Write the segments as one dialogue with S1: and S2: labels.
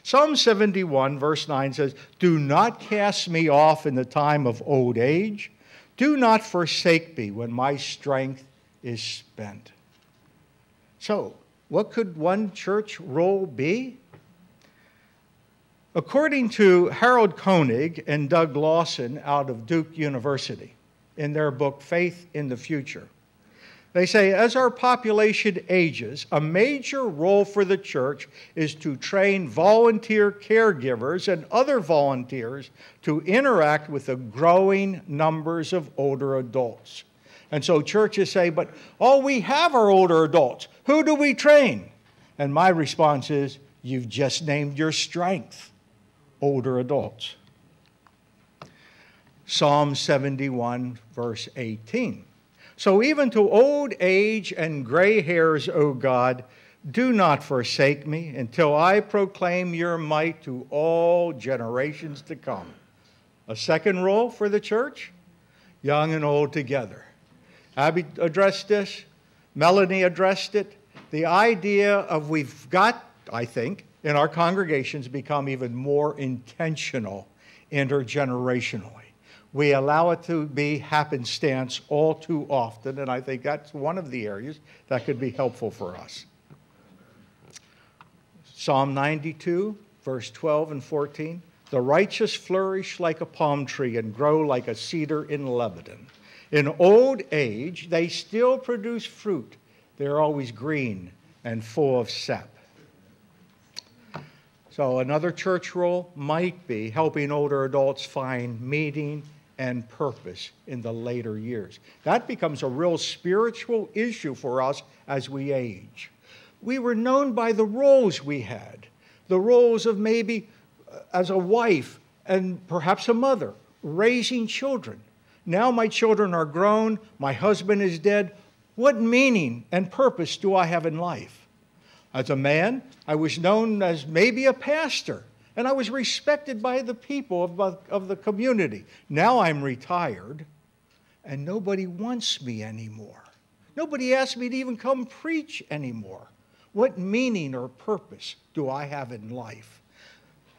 S1: Psalm 71, verse 9 says, "Do not cast me off in the time of old age. Do not forsake me when my strength is spent." So, what could one church role be? According to Harold Koenig and Doug Lawson out of Duke University, in their book, Faith in the Future, they say, as our population ages, a major role for the church is to train volunteer caregivers and other volunteers to interact with the growing numbers of older adults. And so churches say, but all we have are older adults. Who do we train? And my response is, you've just named your strength, older adults. Psalm 71, verse 18. "So even to old age and gray hairs, O God, do not forsake me until I proclaim your might to all generations to come." A second role for the church, young and old together. Abby addressed this. Melanie addressed it. The idea of we've got, I think, in our congregations become even more intentional intergenerationally. We allow it to be happenstance all too often, and I think that's one of the areas that could be helpful for us. Psalm 92, verse 12 and 14. "The righteous flourish like a palm tree and grow like a cedar in Lebanon. In old age, they still produce fruit. They're always green and full of sap." So another church role might be helping older adults find meaning and purpose in the later years. That becomes a real spiritual issue for us as we age. We were known by the roles we had, the roles of maybe as a wife and perhaps a mother, raising children. Now my children are grown, my husband is dead. What meaning and purpose do I have in life? As a man, I was known as maybe a pastor, and I was respected by the people of the community. Now I'm retired, and nobody wants me anymore. Nobody asks me to even come preach anymore. What meaning or purpose do I have in life?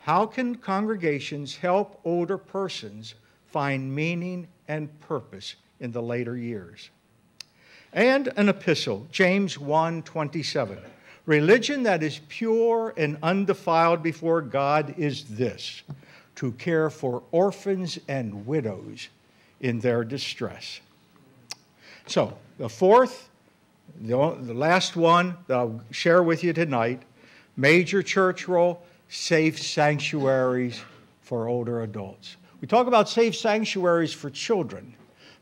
S1: How can congregations help older persons find meaning and purpose in the later years? And an epistle, James 1:27. "Religion that is pure and undefiled before God is this, to care for orphans and widows in their distress." So, the fourth, the last one that I'll share with you tonight, major church role, safe sanctuaries for older adults. We talk about safe sanctuaries for children,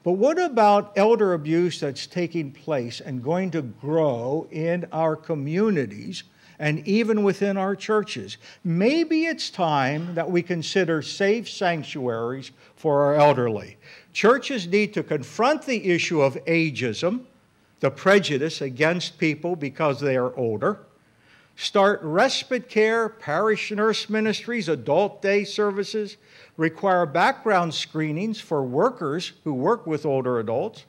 S1: but what about elder abuse that's taking place and going to grow in our communities and even within our churches? Maybe it's time that we consider safe sanctuaries for our elderly. Churches need to confront the issue of ageism, the prejudice against people because they are older, start respite care, parish nurse ministries, adult day services, require background screenings for workers who work with older adults,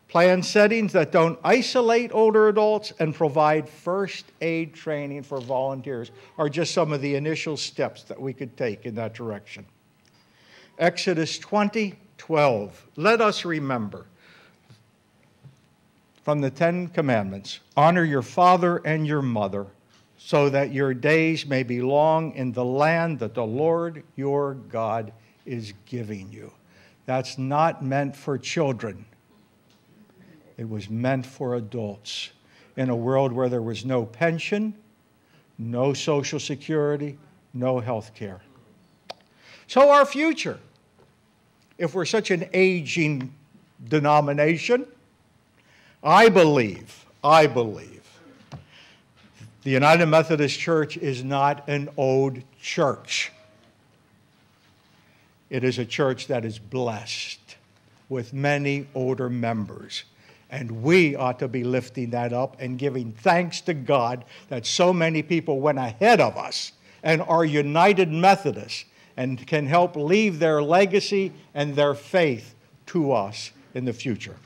S1: plan settings that don't isolate older adults, and provide first aid training for volunteers are just some of the initial steps that we could take in that direction. Exodus 20:12. Let us remember from the Ten Commandments, honor your father and your mother, so that your days may be long in the land that the Lord your God is giving you. That's not meant for children. It was meant for adults in a world where there was no pension, no Social Security, no health care. So our future, if we're such an aging denomination, I believe the United Methodist Church is not an old church. It is a church that is blessed with many older members. And we ought to be lifting that up and giving thanks to God that so many people went ahead of us and are United Methodists and can help leave their legacy and their faith to us in the future.